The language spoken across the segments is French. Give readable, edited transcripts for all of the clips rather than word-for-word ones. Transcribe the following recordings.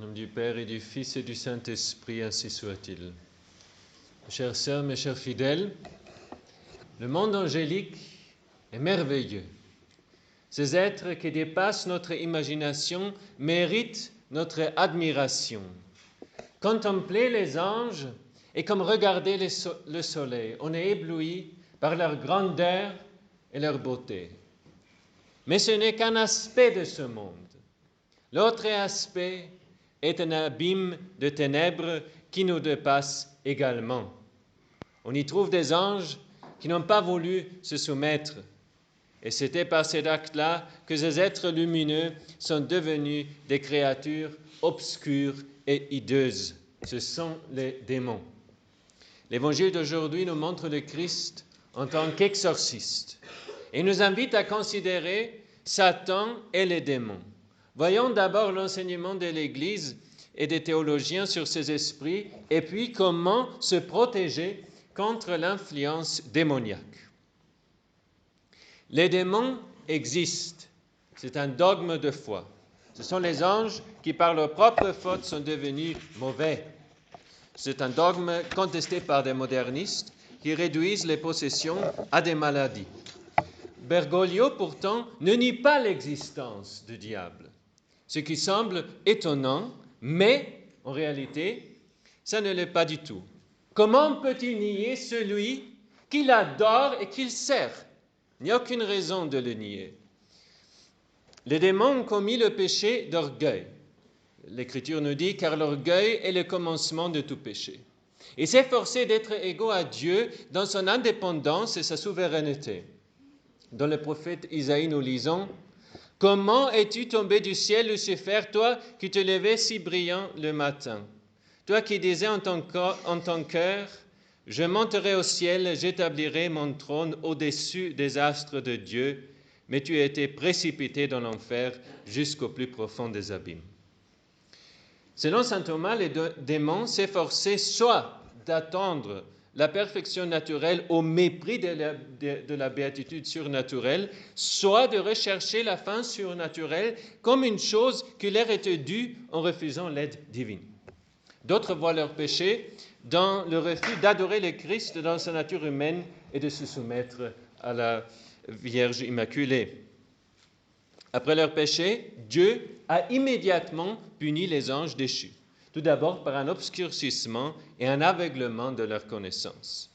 Au nom du Père et du Fils et du Saint-Esprit, ainsi soit-il. Mes chères sœurs, mes chers fidèles, le monde angélique est merveilleux. Ces êtres qui dépassent notre imagination méritent notre admiration. Contempler les anges est comme regarder le soleil. On est ébloui par leur grandeur et leur beauté. Mais ce n'est qu'un aspect de ce monde. L'autre aspect est un abîme de ténèbres qui nous dépasse également. On y trouve des anges qui n'ont pas voulu se soumettre. Et c'était par cet acte-là que ces êtres lumineux sont devenus des créatures obscures et hideuses. Ce sont les démons. L'Évangile d'aujourd'hui nous montre le Christ en tant qu'exorciste et nous invite à considérer Satan et les démons. Voyons d'abord l'enseignement de l'Église et des théologiens sur ces esprits et puis comment se protéger contre l'influence démoniaque. Les démons existent, c'est un dogme de foi. Ce sont les anges qui, par leur propre faute, sont devenus mauvais. C'est un dogme contesté par des modernistes qui réduisent les possessions à des maladies. Bergoglio, pourtant, ne nie pas l'existence du diable, ce qui semble étonnant, mais en réalité, ça ne l'est pas du tout. Comment peut-il nier celui qu'il adore et qu'il sert ? Il n'y a aucune raison de le nier. Les démons ont commis le péché d'orgueil. L'Écriture nous dit « car l'orgueil est le commencement de tout péché ». Et s'efforcer d'être égaux à Dieu dans son indépendance et sa souveraineté. Dans le prophète Isaïe, nous lisons « Comment es-tu tombé du ciel, Lucifer, toi qui te levais si brillant le matin? Toi qui disais en ton cœur, je monterai au ciel, j'établirai mon trône au-dessus des astres de Dieu, mais tu as été précipité dans l'enfer jusqu'au plus profond des abîmes. » Selon saint Thomas, les démons s'efforçaient soit d'attendre la perfection naturelle au mépris de la béatitude surnaturelle, soit de rechercher la fin surnaturelle comme une chose qui leur était due en refusant l'aide divine. D'autres voient leur péché dans le refus d'adorer le Christ dans sa nature humaine et de se soumettre à la Vierge Immaculée. Après leur péché, Dieu a immédiatement puni les anges déchus, tout d'abord par un obscurcissement et un aveuglement de leur connaissance.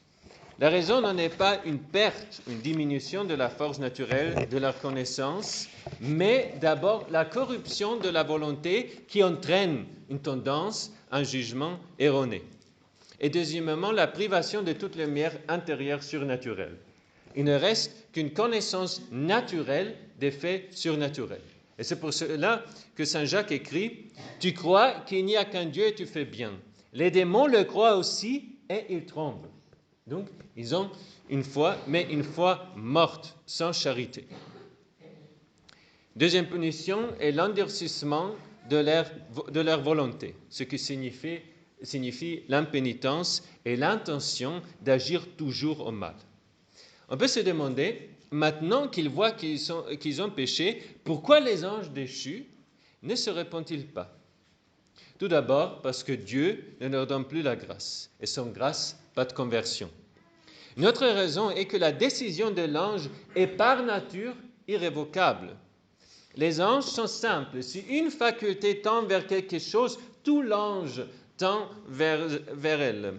La raison n'en est pas une perte, une diminution de la force naturelle de leur connaissance, mais d'abord la corruption de la volonté qui entraîne une tendance, un jugement erroné. Et deuxièmement, la privation de toute lumière intérieure surnaturelle. Il ne reste qu'une connaissance naturelle des faits surnaturels. Et c'est pour cela que saint Jacques écrit « Tu crois qu'il n'y a qu'un Dieu et tu fais bien. Les démons le croient aussi et ils tremblent. » Donc, ils ont une foi, mais une foi morte, sans charité. Deuxième punition est l'endurcissement de leur volonté, ce qui signifie l'impénitence et l'intention d'agir toujours au mal. On peut se demander, maintenant qu'ils voient qu'ils ont péché, pourquoi les anges déchus ne se répandent-ils pas? Tout d'abord parce que Dieu ne leur donne plus la grâce, et sans grâce, pas de conversion. Une autre raison est que la décision de l'ange est par nature irrévocable. Les anges sont simples. Si une faculté tend vers quelque chose, tout l'ange tend vers elle.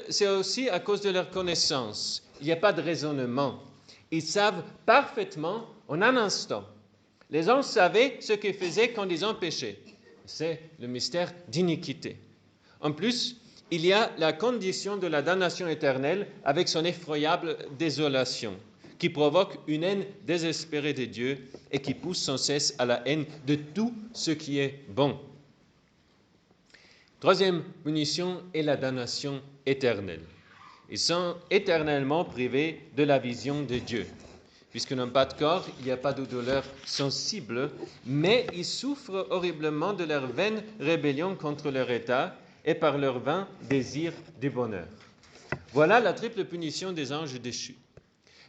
C'est aussi à cause de leur connaissance. Il n'y a pas de raisonnement. Ils savent parfaitement en un instant. Les anges savaient ce qu'ils faisaient quand ils ont péché. C'est le mystère d'iniquité. En plus, il y a la condition de la damnation éternelle avec son effroyable désolation, qui provoque une haine désespérée de Dieu et qui pousse sans cesse à la haine de tout ce qui est bon. Troisième punition est la damnation éternelle. Ils sont éternellement privés de la vision de Dieu. Puisqu'ils n'ont pas de corps, il n'y a pas de douleur sensible, mais ils souffrent horriblement de leur vaine rébellion contre leur état et par leur vain désir du bonheur. Voilà la triple punition des anges déchus.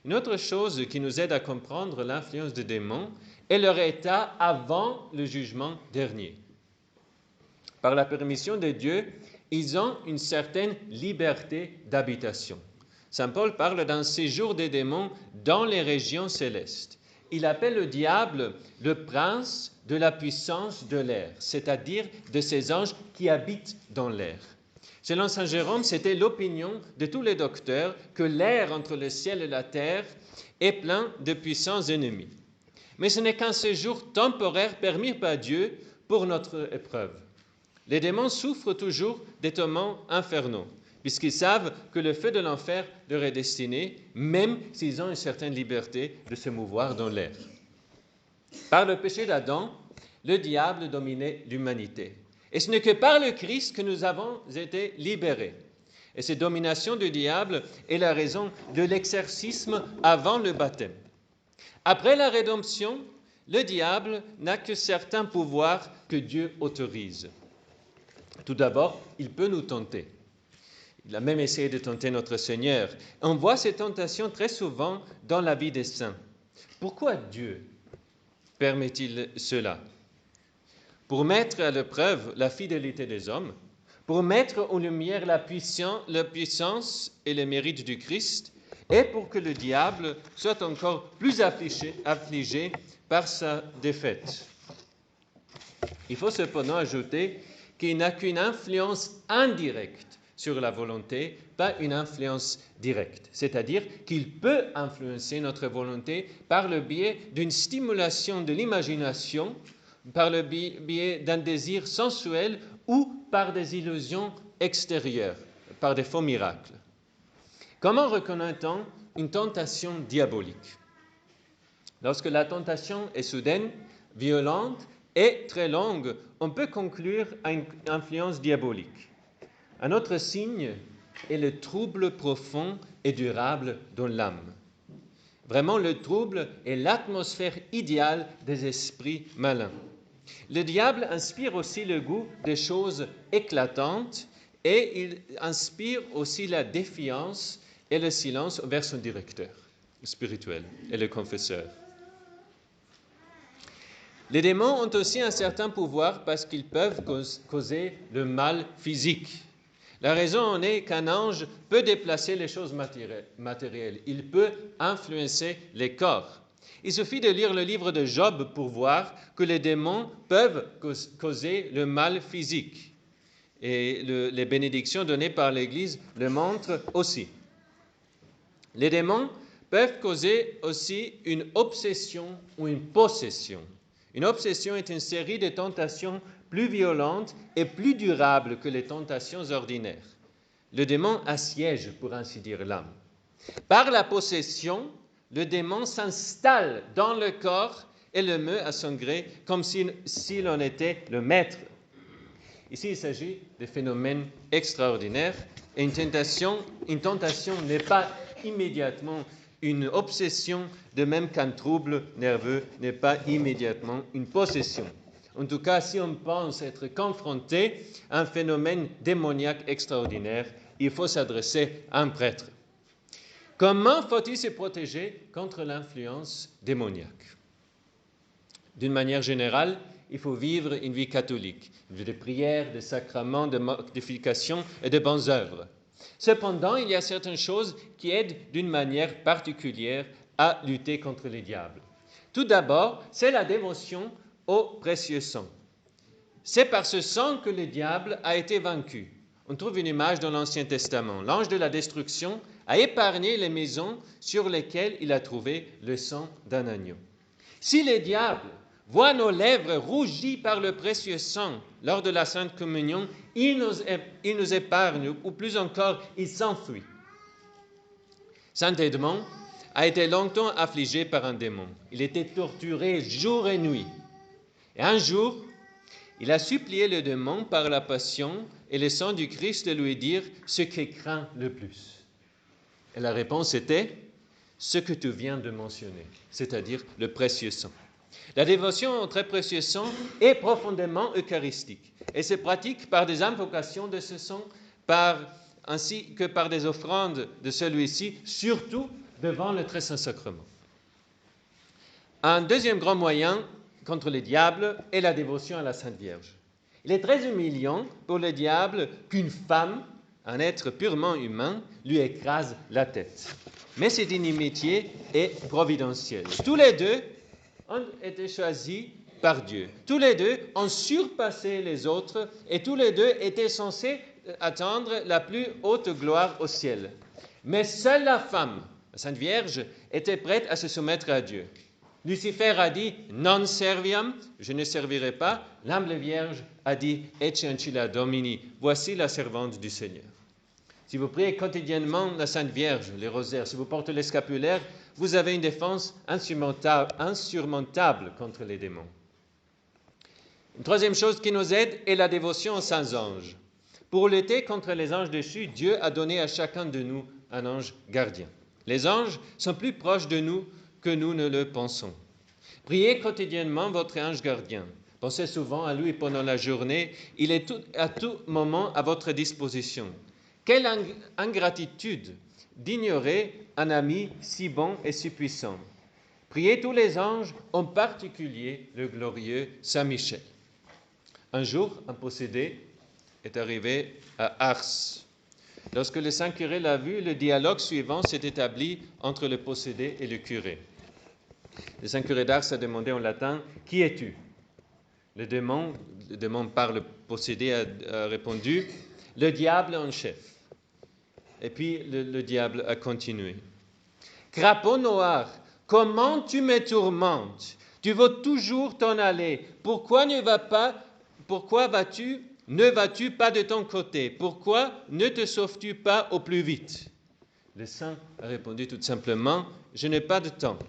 Une autre chose qui nous aide à comprendre l'influence des démons est leur état avant le jugement dernier. par la permission de Dieu, ils ont une certaine liberté d'habitation. Saint Paul parle d'un séjour des démons dans les régions célestes. Il appelle le diable le prince de la puissance de l'air, c'est-à-dire de ces anges qui habitent dans l'air. Selon Saint Jérôme, c'était l'opinion de tous les docteurs que l'air entre le ciel et la terre est plein de puissants ennemis. Mais ce n'est qu'un séjour temporaire permis par Dieu pour notre épreuve. Les démons souffrent toujours des tourments infernaux, puisqu'ils savent que le feu de l'enfer leur est destiné, même s'ils ont une certaine liberté de se mouvoir dans l'air. Par le péché d'Adam, le diable dominait l'humanité. Et ce n'est que par le Christ que nous avons été libérés. Et cette domination du diable est la raison de l'exorcisme avant le baptême. Après la rédemption, le diable n'a que certains pouvoirs que Dieu autorise. Tout d'abord, il peut nous tenter. Il a même essayé de tenter notre Seigneur. On voit ces tentations très souvent dans la vie des saints. Pourquoi Dieu permet-il cela? Pour mettre à l'épreuve la fidélité des hommes, pour mettre en lumière la puissance et les mérites du Christ, et pour que le diable soit encore plus affligé par sa défaite. Il faut cependant ajouter qu'il n'a qu'une influence indirecte sur la volonté, pas une influence directe. C'est-à-dire qu'il peut influencer notre volonté par le biais d'une stimulation de l'imagination, par le biais d'un désir sensuel ou par des illusions extérieures, par des faux miracles. Comment reconnaît-on une tentation diabolique? Lorsque la tentation est soudaine, violente et très longue, on peut conclure à une influence diabolique. Un autre signe est le trouble profond et durable dans l'âme. Vraiment, le trouble est l'atmosphère idéale des esprits malins. Le diable inspire aussi le goût des choses éclatantes et il inspire aussi la défiance et le silence vers son directeur spirituel et le confesseur. Les démons ont aussi un certain pouvoir parce qu'ils peuvent causer le mal physique. La raison en est qu'un ange peut déplacer les choses matérielles. Il peut influencer les corps. Il suffit de lire le livre de Job pour voir que les démons peuvent causer le mal physique. Et les bénédictions données par l'Église le montrent aussi. Les démons peuvent causer aussi une obsession ou une possession. Une obsession est une série de tentations plus violentes et plus durables que les tentations ordinaires. Le démon assiège, pour ainsi dire, l'âme. Par la possession, le démon s'installe dans le corps et le meut à son gré, comme s'il en était le maître. Ici, il s'agit de phénomènes extraordinaires et une tentation n'est pas immédiatement une obsession, de même qu'un trouble nerveux n'est pas immédiatement une possession. En tout cas, si on pense être confronté à un phénomène démoniaque extraordinaire, il faut s'adresser à un prêtre. Comment faut-il se protéger contre l'influence démoniaque? D'une manière générale, il faut vivre une vie catholique, une vie de prière, de sacrements, de mortification et de bonnes œuvres. Cependant, il y a certaines choses qui aident d'une manière particulière à lutter contre les diables. Tout d'abord, c'est la dévotion au précieux sang. C'est par ce sang que le diable a été vaincu. On trouve une image dans l'Ancien Testament. L'ange de la destruction a épargné les maisons sur lesquelles il a trouvé le sang d'un agneau. Si les diables voient nos lèvres rougies par le précieux sang lors de la Sainte Communion, il nous épargne, ou plus encore, il s'enfuit. Saint Edmond a été longtemps affligé par un démon. Il était torturé jour et nuit. Et un jour, il a supplié le démon par la passion et le sang du Christ de lui dire ce qu'il craint le plus. Et la réponse était ce que tu viens de mentionner, c'est-à-dire le précieux sang. La dévotion au très précieux sang est profondément eucharistique et se pratique par des invocations de ce sang, ainsi que par des offrandes de celui-ci, surtout devant le très saint sacrement. Un deuxième grand moyen contre les diables est la dévotion à la Sainte Vierge. Il est très humiliant pour le diable qu'une femme, un être purement humain, lui écrase la tête. Mais cette inimitié est providentielle. Tous les deux ont été choisis par Dieu. Tous les deux ont surpassé les autres et tous les deux étaient censés attendre la plus haute gloire au ciel. Mais seule la femme, la Sainte Vierge, était prête à se soumettre à Dieu. Lucifer a dit « non serviam », je ne servirai pas. L'humble Vierge a dit « ecce ancilla Domini », voici la servante du Seigneur. Si vous priez quotidiennement la Sainte Vierge, les rosaires, si vous portez les scapulaires, vous avez une défense insurmontable contre les démons. Une troisième chose qui nous aide est la dévotion aux saints anges. Pour lutter contre les anges déchus, Dieu a donné à chacun de nous un ange gardien. Les anges sont plus proches de nous que nous ne le pensons. Priez quotidiennement votre ange gardien. Pensez souvent à lui pendant la journée. Il est à tout moment à votre disposition. Quelle ingratitude d'ignorer un ami si bon et si puissant. Priez tous les anges, en particulier le glorieux Saint Michel. Un jour, un possédé est arrivé à Ars. Lorsque le saint curé l'a vu, le dialogue suivant s'est établi entre le possédé et le curé. Le saint curé d'Ars a demandé en latin « Qui es-tu » Le démon par le possédé a répondu « Le diable en chef ». Et puis le diable a continué. « Crapaud noir, comment tu me tourmentes? Tu veux toujours t'en aller. Pourquoi ne vas-tu pas de ton côté? Pourquoi ne te sauves-tu pas au plus vite ?» Le saint a répondu tout simplement « Je n'ai pas de temps. »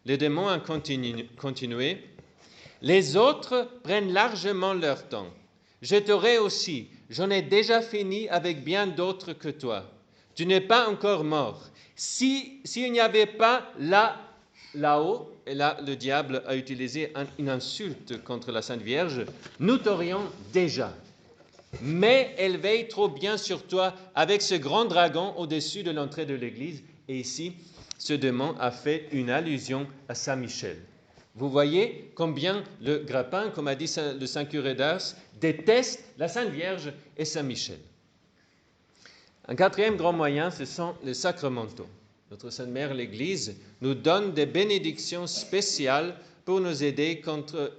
Le démon a continué « Les autres prennent largement leur temps. Je t'aurai aussi. J'en ai déjà fini avec bien d'autres que toi. Tu n'es pas encore mort. S'il n'y avait pas là-haut, et là le diable a utilisé une insulte contre la Sainte Vierge, nous t'aurions déjà. Mais elle veille trop bien sur toi avec ce grand dragon au-dessus de l'entrée de l'église. » Et ici, ce démon a fait une allusion à Saint Michel. Vous voyez combien le grappin, comme a dit le saint curé d'Ars, déteste la Sainte Vierge et Saint Michel. Un quatrième grand moyen, ce sont les sacramentaux. Notre Sainte Mère, l'Église, nous donne des bénédictions spéciales pour nous aider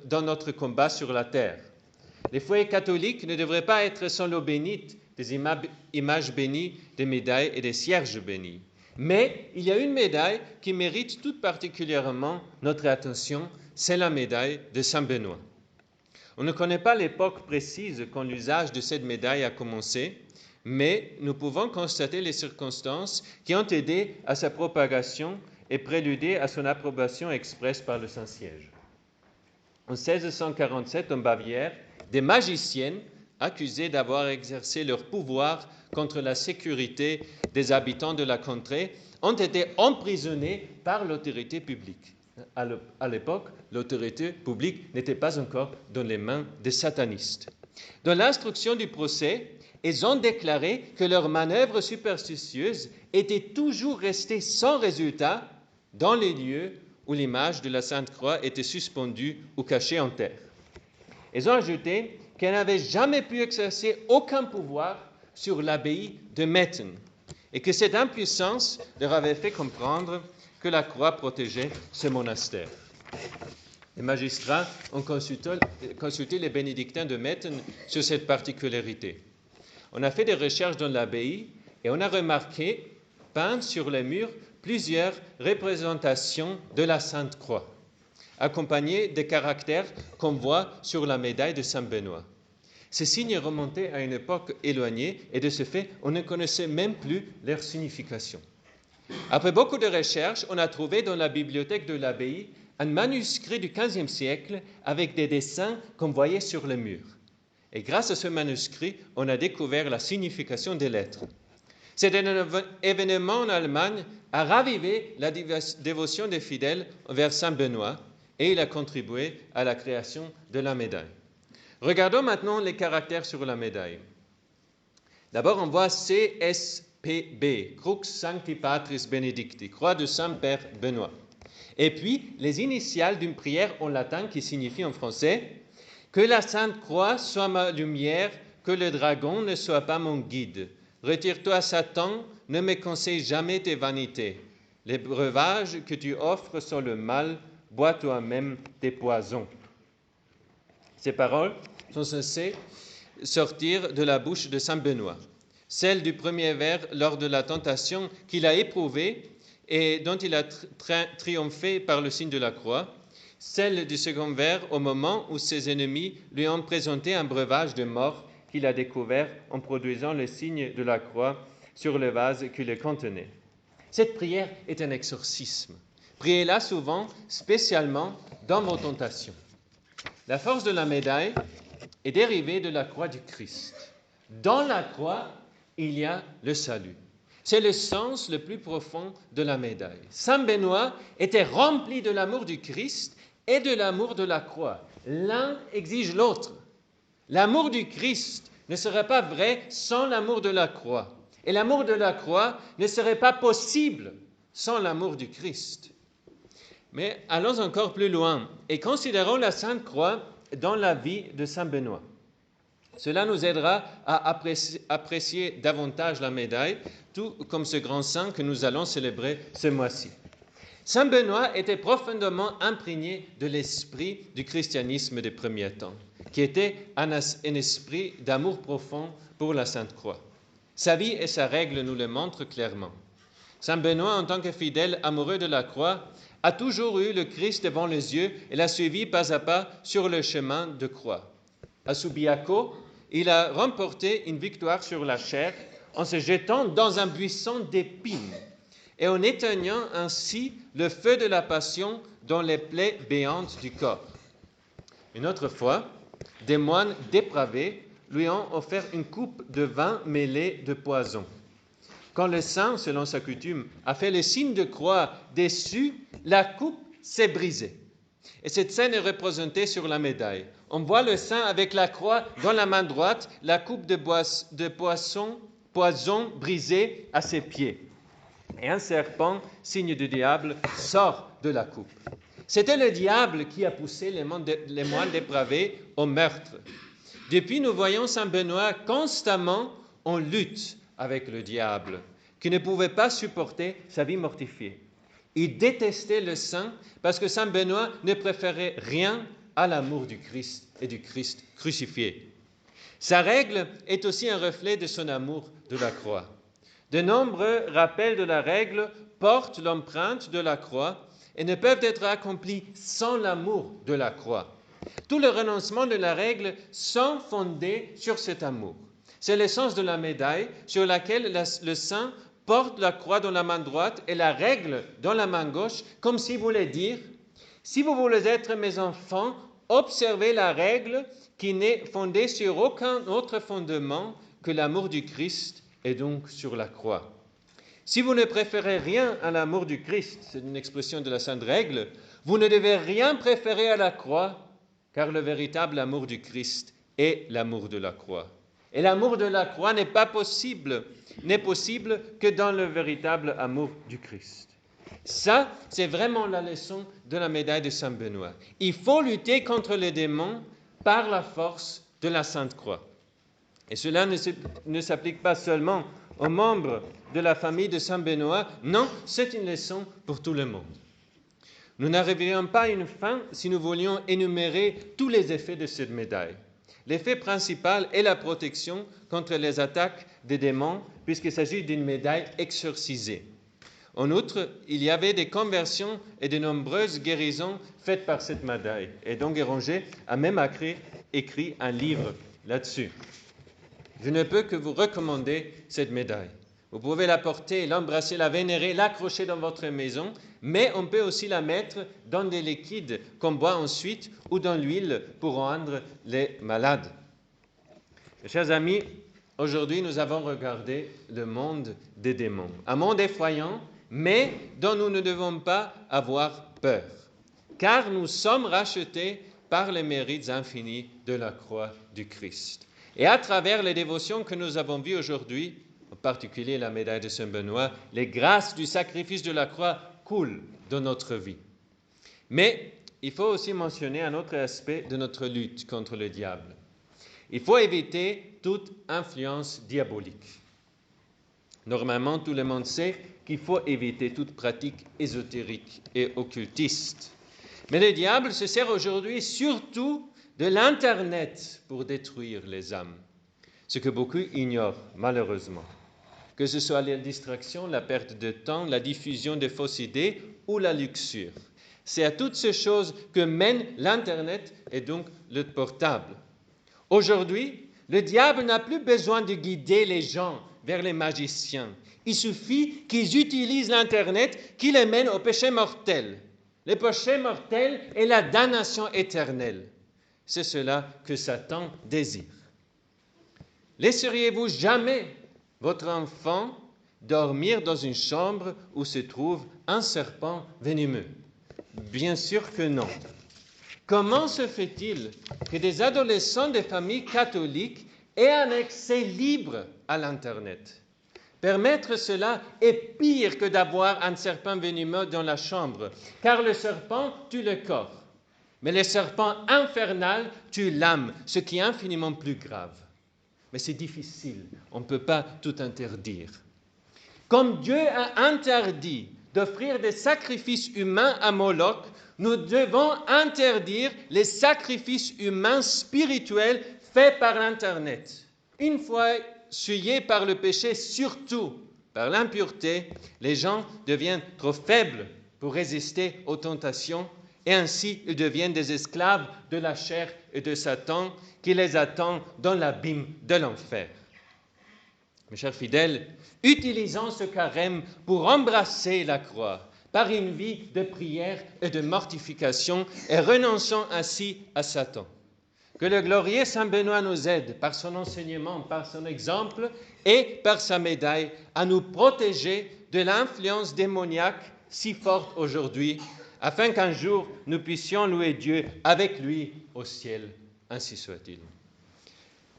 dans notre combat sur la terre. Les foyers catholiques ne devraient pas être sans l'eau bénite, des images bénies, des médailles et des cierges bénis. Mais il y a une médaille qui mérite tout particulièrement notre attention, c'est la médaille de Saint Benoît. On ne connaît pas l'époque précise quand l'usage de cette médaille a commencé, mais nous pouvons constater les circonstances qui ont aidé à sa propagation et préludé à son approbation expresse par le Saint-Siège. En 1647, en Bavière, des magiciennes accusées d'avoir exercé leur pouvoir contre la sécurité des habitants de la contrée ont été emprisonnées par l'autorité publique. À l'époque, l'autorité publique n'était pas encore dans les mains des satanistes. Dans l'instruction du procès, elles ont déclaré que leurs manœuvres superstitieuses étaient toujours restées sans résultat dans les lieux où l'image de la Sainte Croix était suspendue ou cachée en terre. Elles ont ajouté qu'elles n'avaient jamais pu exercer aucun pouvoir sur l'abbaye de Metten et que cette impuissance leur avait fait comprendre que la croix protégeait ce monastère. Les magistrats ont consulté les bénédictins de Metten sur cette particularité. On a fait des recherches dans l'abbaye et on a remarqué, peintes sur les murs, plusieurs représentations de la Sainte Croix, accompagnées des caractères qu'on voit sur la médaille de Saint Benoît. Ces signes remontaient à une époque éloignée et de ce fait, on ne connaissait même plus leur signification. Après beaucoup de recherches, on a trouvé dans la bibliothèque de l'abbaye un manuscrit du XVe siècle avec des dessins qu'on voyait sur les murs. Et grâce à ce manuscrit, on a découvert la signification des lettres. Cet événement en Allemagne a ravivé la dévotion des fidèles vers Saint Benoît et il a contribué à la création de la médaille. Regardons maintenant les caractères sur la médaille. D'abord, on voit CSPB, Crux Sancti Patris Benedicti, Croix de Saint-Père Benoît. Et puis, les initiales d'une prière en latin qui signifie en français Que la Sainte Croix soit ma lumière, que le dragon ne soit pas mon guide. Retire-toi, Satan, ne me conseille jamais tes vanités. Les breuvages que tu offres sont le mal, bois toi-même tes poisons. Ces paroles sont censées sortir de la bouche de saint Benoît. Celle du premier vers lors de la tentation qu'il a éprouvée et dont il a triomphé par le signe de la croix. Celle du second vers au moment où ses ennemis lui ont présenté un breuvage de mort qu'il a découvert en produisant le signe de la croix sur le vase qui le contenait. Cette prière est un exorcisme. Priez-la souvent, spécialement dans vos tentations. La force de la médaille est dérivée de la croix du Christ. Dans la croix, il y a le salut. C'est le sens le plus profond de la médaille. Saint Benoît était rempli de l'amour du Christ et de l'amour de la croix. L'un exige l'autre. L'amour du Christ ne serait pas vrai sans l'amour de la croix. Et l'amour de la croix ne serait pas possible sans l'amour du Christ. Mais allons encore plus loin et considérons la Sainte Croix dans la vie de Saint Benoît. Cela nous aidera à apprécier davantage la médaille, tout comme ce grand saint que nous allons célébrer ce mois-ci. Saint Benoît était profondément imprégné de l'esprit du christianisme des premiers temps, qui était un esprit d'amour profond pour la Sainte Croix. Sa vie et sa règle nous le montrent clairement. Saint Benoît, en tant que fidèle amoureux de la croix, a toujours eu le Christ devant les yeux et l'a suivi pas à pas sur le chemin de croix. À Subiaco, il a remporté une victoire sur la chair en se jetant dans un buisson d'épines et en éteignant ainsi le feu de la passion dans les plaies béantes du corps. Une autre fois, des moines dépravés lui ont offert une coupe de vin mêlé de poison. Quand le saint, selon sa coutume, a fait le signe de croix dessus, la coupe s'est brisée. Et cette scène est représentée sur la médaille. On voit le saint avec la croix dans la main droite, la coupe de poison brisée à ses pieds. Et un serpent, signe du diable, sort de la coupe. C'était le diable qui a poussé les moines dépravés au meurtre. Depuis, nous voyons Saint Benoît constamment en lutte avec le diable, qui ne pouvait pas supporter sa vie mortifiée. Il détestait le saint parce que Saint Benoît ne préférait rien à l'amour du Christ et du Christ crucifié. Sa règle est aussi un reflet de son amour de la croix. De nombreux rappels de la règle portent l'empreinte de la croix et ne peuvent être accomplis sans l'amour de la croix. Tous les renoncements de la règle sont fondés sur cet amour. C'est le sens de la médaille sur laquelle le saint porte la croix dans la main droite et la règle dans la main gauche, comme s'il voulait dire « Si vous voulez être mes enfants, observez la règle qui n'est fondée sur aucun autre fondement que l'amour du Christ et donc sur la croix. Si vous ne préférez rien à l'amour du Christ, c'est une expression de la Sainte Règle, vous ne devez rien préférer à la croix, car le véritable amour du Christ est l'amour de la croix. Et l'amour de la croix n'est possible que dans le véritable amour du Christ. Ça, c'est vraiment la leçon de la médaille de Saint Benoît. Il faut lutter contre les démons par la force de la Sainte Croix. Et cela ne s'applique pas seulement aux membres de la famille de Saint Benoît, non, c'est une leçon pour tout le monde. Nous n'arriverions pas à une fin si nous voulions énumérer tous les effets de cette médaille. L'effet principal est la protection contre les attaques des démons, puisqu'il s'agit d'une médaille exorcisée. En outre, il y avait des conversions et de nombreuses guérisons faites par cette médaille. Et donc Guéranger a même écrit un livre là-dessus. Je ne peux que vous recommander cette médaille. Vous pouvez la porter, l'embrasser, la vénérer, l'accrocher dans votre maison, mais on peut aussi la mettre dans des liquides qu'on boit ensuite ou dans l'huile pour rendre les malades. Mes chers amis, aujourd'hui nous avons regardé le monde des démons. Un monde effrayant, mais dont nous ne devons pas avoir peur, car nous sommes rachetés par les mérites infinis de la croix du Christ. Et à travers les dévotions que nous avons vues aujourd'hui, en particulier la médaille de Saint-Benoît, les grâces du sacrifice de la croix coulent dans notre vie. Mais il faut aussi mentionner un autre aspect de notre lutte contre le diable. Il faut éviter toute influence diabolique. Normalement, tout le monde sait qu'il faut éviter toute pratique ésotérique et occultiste. Mais le diable se sert aujourd'hui surtout de l'Internet pour détruire les âmes, ce que beaucoup ignorent malheureusement. Que ce soit la distraction, la perte de temps, la diffusion de fausses idées ou la luxure. C'est à toutes ces choses que mène l'Internet et donc le portable. Aujourd'hui, le diable n'a plus besoin de guider les gens vers les magiciens. Il suffit qu'ils utilisent l'Internet qui les mène au péché mortel. Le péché mortel est la damnation éternelle. C'est cela que Satan désire. Laisseriez-vous jamais votre enfant dormir dans une chambre où se trouve un serpent venimeux? Bien sûr que non. Comment se fait-il que des adolescents des familles catholiques aient un accès libre à l'Internet? Permettre cela est pire que d'avoir un serpent venimeux dans la chambre, car le serpent tue le corps. Mais le serpent infernal tue l'âme, ce qui est infiniment plus grave. Mais c'est difficile, on ne peut pas tout interdire. Comme Dieu a interdit d'offrir des sacrifices humains à Moloch, nous devons interdire les sacrifices humains spirituels faits par l'Internet. Une fois souillés par le péché, surtout par l'impureté, les gens deviennent trop faibles pour résister aux tentations et ainsi ils deviennent des esclaves de la chair et de Satan qui les attend dans l'abîme de l'enfer. Mes chers fidèles, utilisons ce carême pour embrasser la croix par une vie de prière et de mortification et renonçons ainsi à Satan. Que le glorieux Saint Benoît nous aide par son enseignement, par son exemple et par sa médaille à nous protéger de l'influence démoniaque si forte aujourd'hui, afin qu'un jour nous puissions louer Dieu avec lui au ciel. Ainsi soit-il.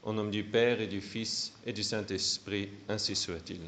Au nom du Père et du Fils et du Saint-Esprit, ainsi soit-il.